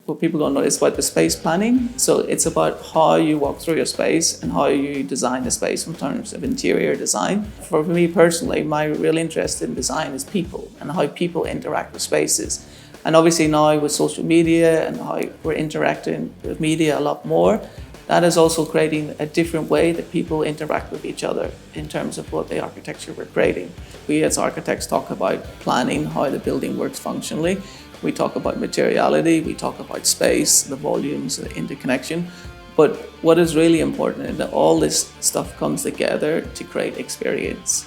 what people don't know is about the space planning. So it's about how you walk through your space and how you design the space in terms of interior design. For me personally, my real interest in design is people and how people interact with spaces. And obviously now with social media and how we're interacting with media a lot more, that is also creating a different way that people interact with each other in terms of what the architecture we're creating. We as architects talk about planning, how the building works functionally. We talk about materiality, we talk about space, the volumes, the interconnection. But what is really important is that all this stuff comes together to create experience.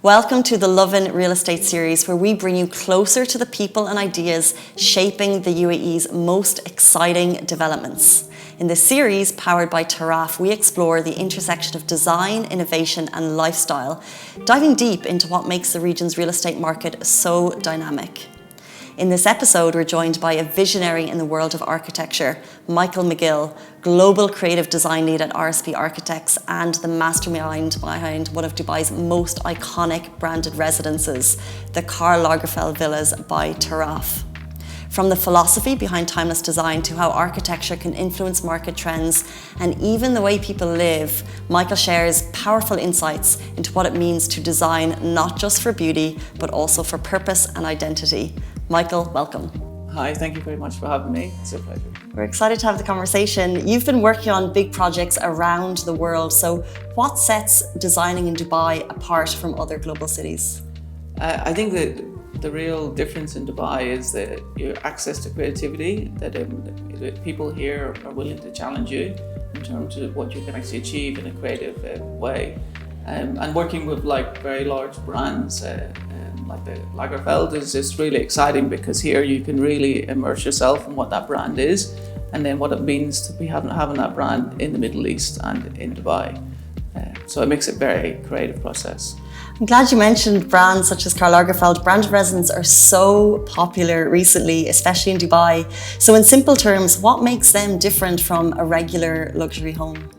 Welcome to the Lovin Real Estate series, where we bring you closer to the people and ideas shaping the UAE's most exciting developments. In this series, powered by Taraf, we explore the intersection of design, innovation and lifestyle, diving deep into what makes the region's real estate market so dynamic. In this episode, we're joined by a visionary in the world of architecture, Michael Magill, global creative design lead at RSP Architects and the mastermind behind one of Dubai's most iconic branded residences, the Karl Lagerfeld Villas by Taraf. From the philosophy behind timeless design to how architecture can influence market trends and even the way people live, Michael shares powerful insights into what it means to design not just for beauty, but also for purpose and identity. Michael, welcome. Hi, thank you very much for having me. It's a pleasure. We're excited to have the conversation. You've been working on big projects around the world. So what sets designing in Dubai apart from other global cities? I think that the real difference in Dubai is that your access to creativity, that people here are willing to challenge you in terms of what you can actually achieve in a creative way. And working with like very large brands like the Lagerfeld is just really exciting, because here you can really immerse yourself in what that brand is and then what it means to be having that brand in the Middle East and in Dubai. So it makes it a very creative process. I'm glad you mentioned brands such as Karl Lagerfeld. Branded residences are so popular recently, especially in Dubai. So in simple terms, what makes them different from a regular luxury home?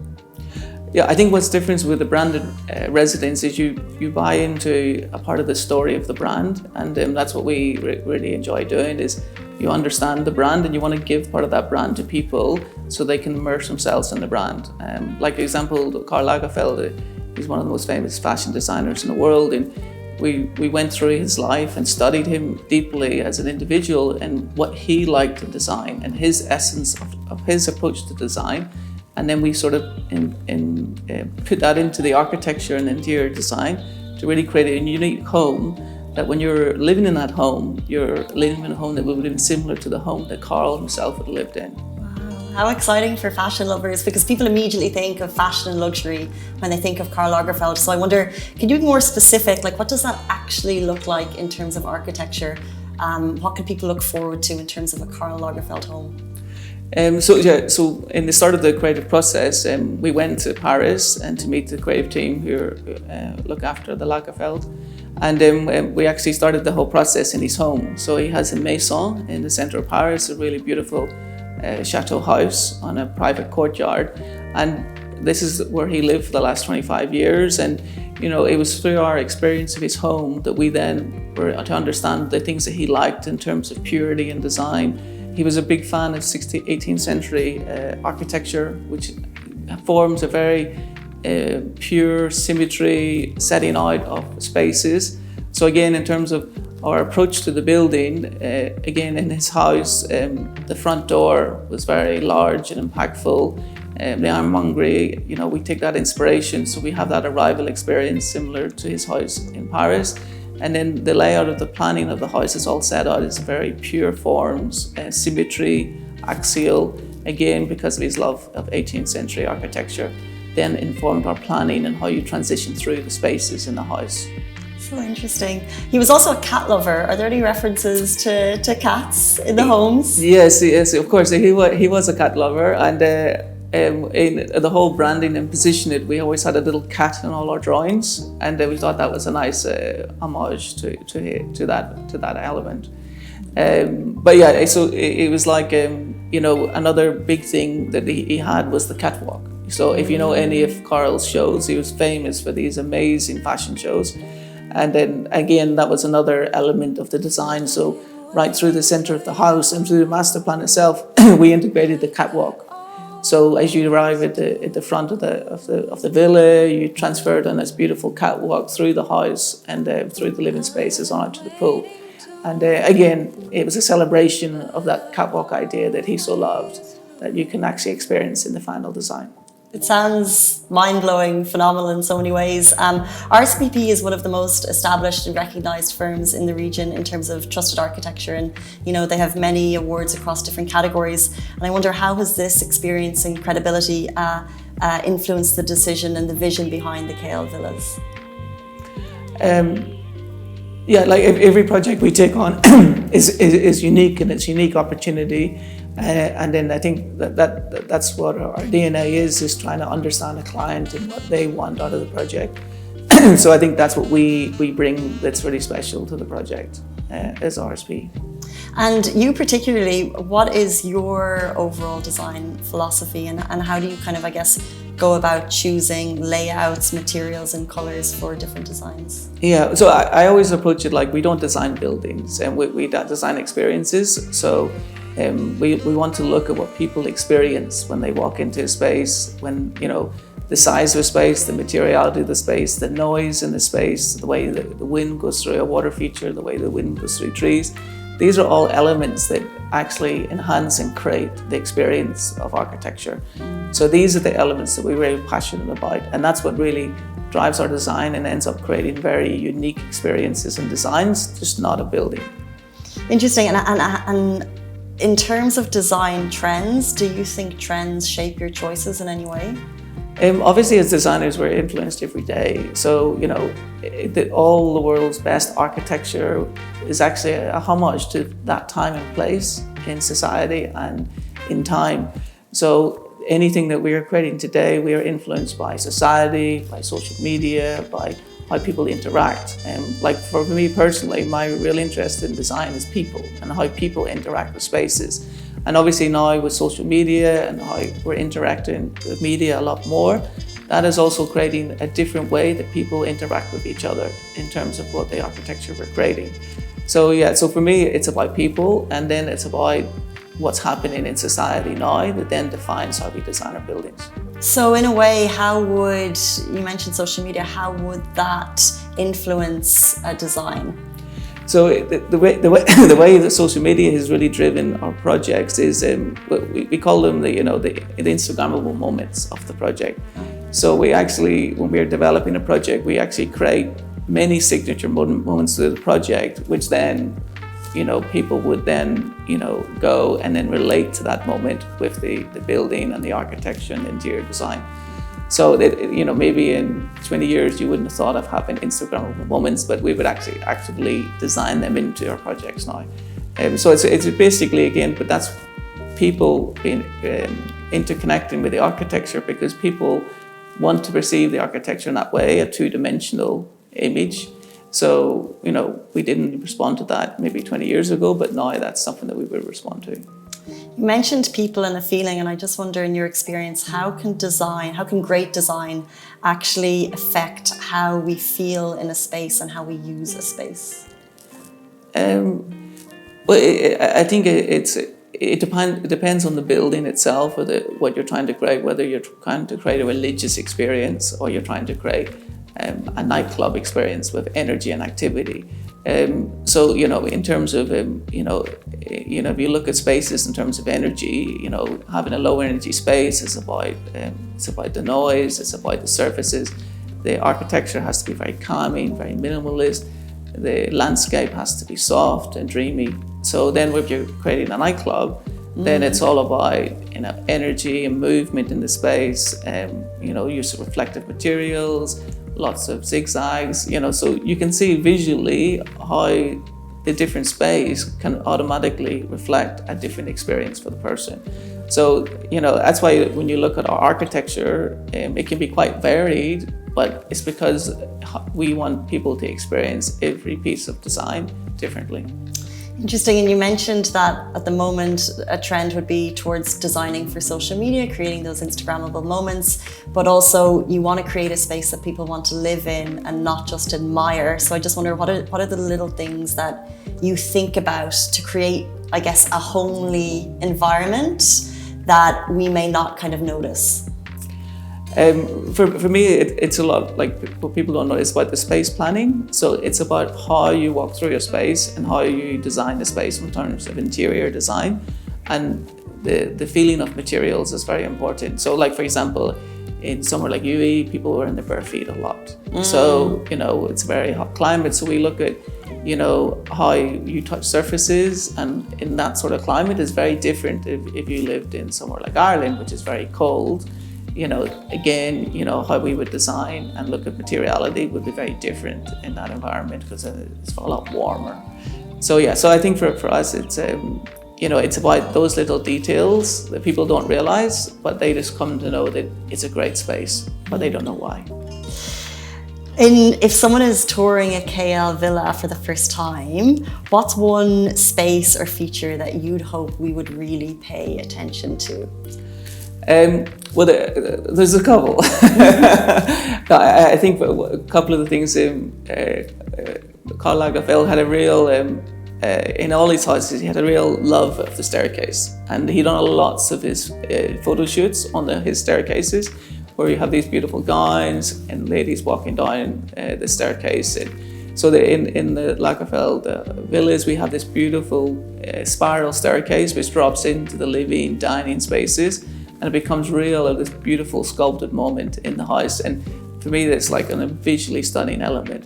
Yeah, I think what's different with the branded residence is you buy into a part of the story of the brand, and that's what we really enjoy doing. Is you understand the brand and you want to give part of that brand to people so they can immerse themselves in the brand. Like example, Karl Lagerfeld, he's one of the most famous fashion designers in the world, and we went through his life and studied him deeply as an individual and what he liked to design and his essence of his approach to design. And then we sort of put that into the architecture and interior design to really create a unique home that when you're living in that home, you're living in a home that would have been similar to the home that Karl himself would have lived in. Wow, how exciting for fashion lovers, because people immediately think of fashion and luxury when they think of Karl Lagerfeld. So I wonder, can you be more specific? Like, what does that actually look like in terms of architecture? What can people look forward to in terms of a Karl Lagerfeld home? So in the start of the creative process, we went to Paris and to meet the creative team who look after the Lagerfeld, and we actually started the whole process in his home. So he has a maison in the center of Paris, a really beautiful chateau house on a private courtyard, and this is where he lived for the last 25 years. And you know, it was through our experience of his home that we then were to understand the things that he liked in terms of purity and design. He was a big fan of 18th century architecture, which forms a very pure symmetry setting out of spaces. So again, in terms of our approach to the building, again in his house, the front door was very large and impactful. The ironmongery, you know, we take that inspiration, so we have that arrival experience similar to his house in Paris. And then the layout of the planning of the house is all set out as very pure forms, symmetry, axial, again because of his love of 18th century architecture, then informed our planning and how you transition through the spaces in the house. So interesting. He was also a cat lover. Are there any references to cats in the homes? Yes, of course. He was a cat lover, and in the whole branding and positioning, we always had a little cat in all our drawings, and we thought that was a nice homage to that element. But yeah, so it was like you know, another big thing that he had was the catwalk. So if you know any of Karl's shows, he was famous for these amazing fashion shows. And then again, that was another element of the design. So right through the center of the house and through the master plan itself, we integrated the catwalk. So as you arrive at the front of the villa, you transferred on this beautiful catwalk through the house and through the living spaces onto the pool. And again, it was a celebration of that catwalk idea that he so loved, that you can actually experience in the final design. It sounds mind-blowing, phenomenal in so many ways. RSPP is one of the most established and recognised firms in the region in terms of trusted architecture, and they have many awards across different categories. And I wonder, how has this experience and credibility influenced the decision and the vision behind the KL Villas? Yeah, like every project we take on is unique, and it's a unique opportunity. And then I think that's what our DNA is trying to understand the client and what they want out of the project. So I think that's what we bring that's really special to the project as RSP. And you particularly, what is your overall design philosophy, and how do you kind of, I guess, go about choosing layouts, materials and colours for different designs? Yeah, so I always approach it like we don't design buildings, and we design experiences. So we want to look at what people experience when they walk into a space, when, the size of a space, the materiality of the space, the noise in the space, the way the wind goes through a water feature, the way the wind goes through trees. These are all elements that actually enhance and create the experience of architecture. So these are the elements that we're very passionate about, and that's what really drives our design and ends up creating very unique experiences and designs, just not a building. Interesting. And in terms of design trends, do you think trends shape your choices in any way? Obviously, as designers, we're influenced every day. So, all the world's best architecture is actually a homage to that time and place in society and in time. So anything that we are creating today, we are influenced by society, by social media, by how people interact. And like for me personally, my real interest in design is people and how people interact with spaces. And obviously now with social media and how we're interacting with media a lot more, that is also creating a different way that people interact with each other in terms of what the architecture we're creating. So yeah, so for me, it's about people, and then it's about what's happening in society now that then defines how we design our buildings. So in a way, you mentioned social media, how would that influence a design? So the way that social media has really driven our projects is we call them the Instagrammable moments of the project. So we actually, when we're developing a project, we actually create many signature moments to the project, which then people would then go and then relate to that moment with the building and the architecture and the interior design. So that, maybe in 20 years you wouldn't have thought of having Instagrammable moments, but we would actually actively design them into our projects now. So it's basically, again, but that's people being interconnecting with the architecture, because people want to perceive the architecture in that way, a two-dimensional image. So, we didn't respond to that maybe 20 years ago, but now that's something that we would respond to. You mentioned people and a feeling, and I just wonder, in your experience, how can great design actually affect how we feel in a space and how we use a space? Well, I think it depends on the building itself, or what you're trying to create, whether you're trying to create a religious experience or you're trying to create a nightclub experience with energy and activity. So, in terms of, if you look at spaces in terms of energy, having a low energy space is about the noise, it's about the surfaces. The architecture has to be very calming, very minimalist. The landscape has to be soft and dreamy. So then if you're creating a nightclub, then it's all about energy and movement in the space, use of reflective materials, lots of zigzags, so you can see visually how the different space can automatically reflect a different experience for the person. So, that's why when you look at our architecture, it can be quite varied, but it's because we want people to experience every piece of design differently. Interesting, and you mentioned that at the moment a trend would be towards designing for social media, creating those Instagrammable moments, but also you want to create a space that people want to live in and not just admire. So I just wonder, what are the little things that you think about to create, I guess, a homely environment that we may not kind of notice? For me, it's a lot, like what people don't know is about the space planning. So it's about how you walk through your space and how you design the space in terms of interior design. And the feeling of materials is very important. So like, for example, in somewhere like UAE, people were in their bare feet a lot. So, it's a very hot climate. So we look at, how you touch surfaces, and in that sort of climate is very different if you lived in somewhere like Ireland, which is very cold. Again, how we would design and look at materiality would be very different in that environment because it's a lot warmer. So yeah, so I think for us, it's it's about those little details that people don't realize, but they just come to know that it's a great space, but they don't know why. If someone is touring a KL villa for the first time, what's one space or feature that you'd hope we would really pay attention to? Well, there's a couple. I think a couple of the things Karl Lagerfeld had a real, in all his houses, he had a real love of the staircase. And he done lots of his photo shoots on his staircases, where you have these beautiful gowns and ladies walking down the staircase. So in the Lagerfeld Villas, we have this beautiful spiral staircase which drops into the living, dining spaces. And it becomes real, this beautiful sculpted moment in the house. And for me, that's like a visually stunning element.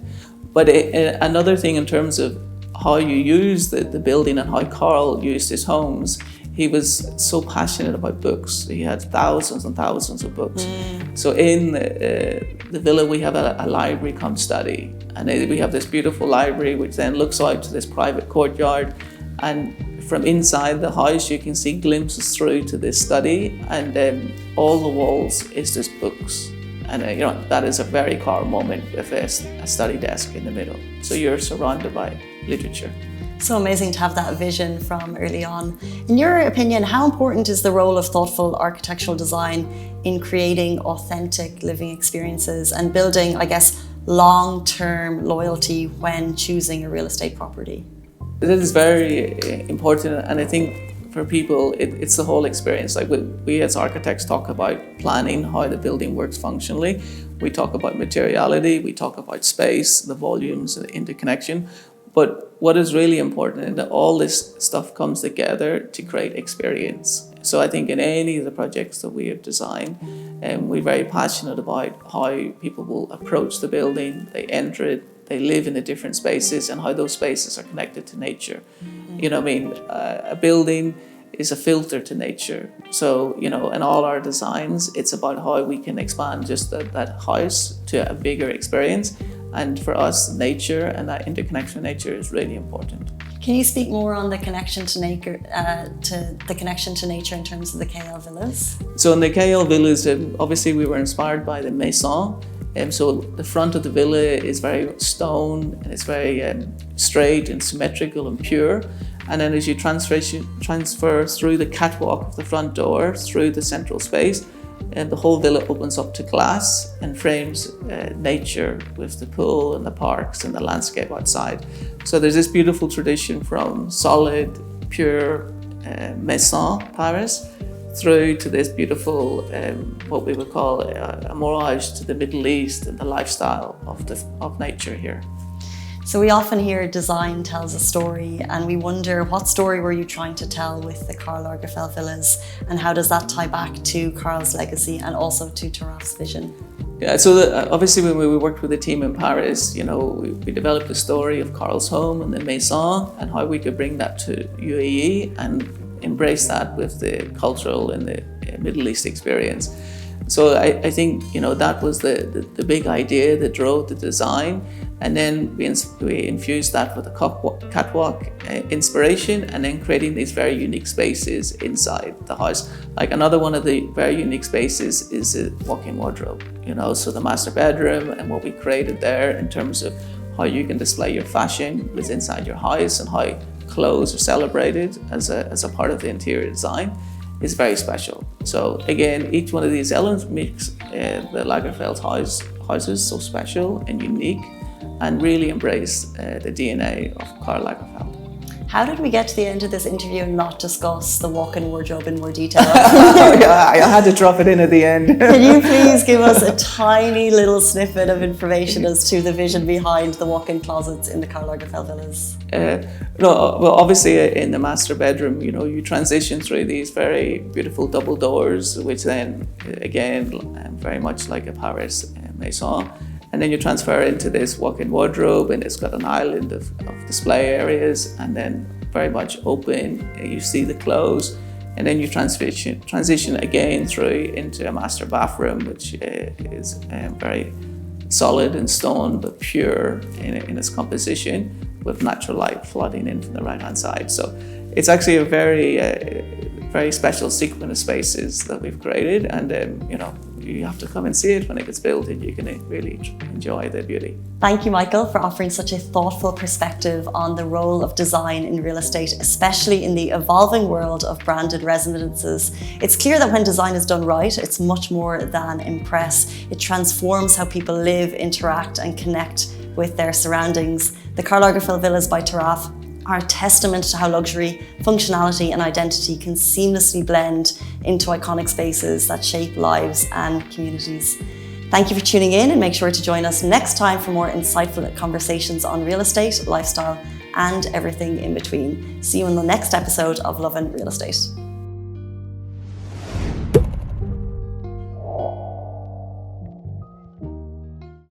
But another thing in terms of how you use the building and how Karl used his homes, he was so passionate about books. He had thousands and thousands of books. So in the villa, we have a library come study. And we have this beautiful library, which then looks out to this private courtyard. And from inside the house, you can see glimpses through to this study, and all the walls is just books. And that is a very Karl moment with a study desk in the middle. So you're surrounded by literature. So amazing to have that vision from early on. In your opinion, how important is the role of thoughtful architectural design in creating authentic living experiences and building, I guess, long-term loyalty when choosing a real estate property? It is very important, and I think for people, it's the whole experience. Like we as architects talk about planning, how the building works functionally. We talk about materiality, we talk about space, the volumes, the interconnection. But what is really important is that all this stuff comes together to create experience. So I think in any of the projects that we have designed, we're very passionate about how people will approach the building, they enter it, they live in the different spaces, and how those spaces are connected to nature. A building is a filter to nature. So, in all our designs, it's about how we can expand just that house to a bigger experience. And for us, nature and that interconnection with nature is really important. Can you speak more on the connection to nature, in terms of the KL Villas? So in the KL Villas, obviously we were inspired by the maison. So the front of the villa is very stone, and it's very straight and symmetrical and pure. And then as you transfer through the catwalk of the front door, through the central space, and the whole villa opens up to glass and frames nature with the pool and the parks and the landscape outside. So there's this beautiful tradition from solid, pure maison Paris through to this beautiful, what we would call a mirage to the Middle East and the lifestyle of nature here. So we often hear design tells a story, and we wonder, what story were you trying to tell with the Karl Lagerfeld Villas, and how does that tie back to Karl's legacy and also to Taraf's vision? Yeah, so obviously when we worked with the team in Paris, we developed the story of Karl's home and the maison and how we could bring that to UAE and embrace that with the cultural and the Middle East experience. So I think, that was the big idea that drove the design. And then we infused that with a catwalk inspiration, and then creating these very unique spaces inside the house. Like another one of the very unique spaces is a walk-in wardrobe, so the master bedroom and what we created there in terms of how you can display your fashion was inside your house and how clothes are celebrated as a part of the interior design is very special. So again, each one of these elements makes the Lagerfeld houses so special and unique and really embrace the DNA of Karl Lagerfeld. How did we get to the end of this interview and not discuss the walk-in wardrobe in more detail? I had to drop it in at the end. Can you please give us a tiny little snippet of information as to the vision behind the walk-in closets in the Karl Lagerfeld Villas? Well, obviously in the master bedroom, you transition through these very beautiful double doors, which then, again, very much like a Paris maison. And then you transfer into this walk-in wardrobe, and it's got an island of display areas, and then very much open. You see the clothes, and then you transition again through into a master bathroom, which is very solid in stone, but pure in its composition, with natural light flooding in from the right-hand side. So it's actually a very special sequence of spaces that we've created, and you have to come and see it when it gets built, and you can really enjoy the beauty. Thank you, Michael, for offering such a thoughtful perspective on the role of design in real estate, especially in the evolving world of branded residences. It's clear that when design is done right, it's much more than impress. It transforms how people live, interact, and connect with their surroundings. The Karl Lagerfeld Villas by Taraf are a testament to how luxury, functionality, and identity can seamlessly blend into iconic spaces that shape lives and communities. Thank you for tuning in, and make sure to join us next time for more insightful conversations on real estate, lifestyle, and everything in between. See you in the next episode of Lovin Real Estate.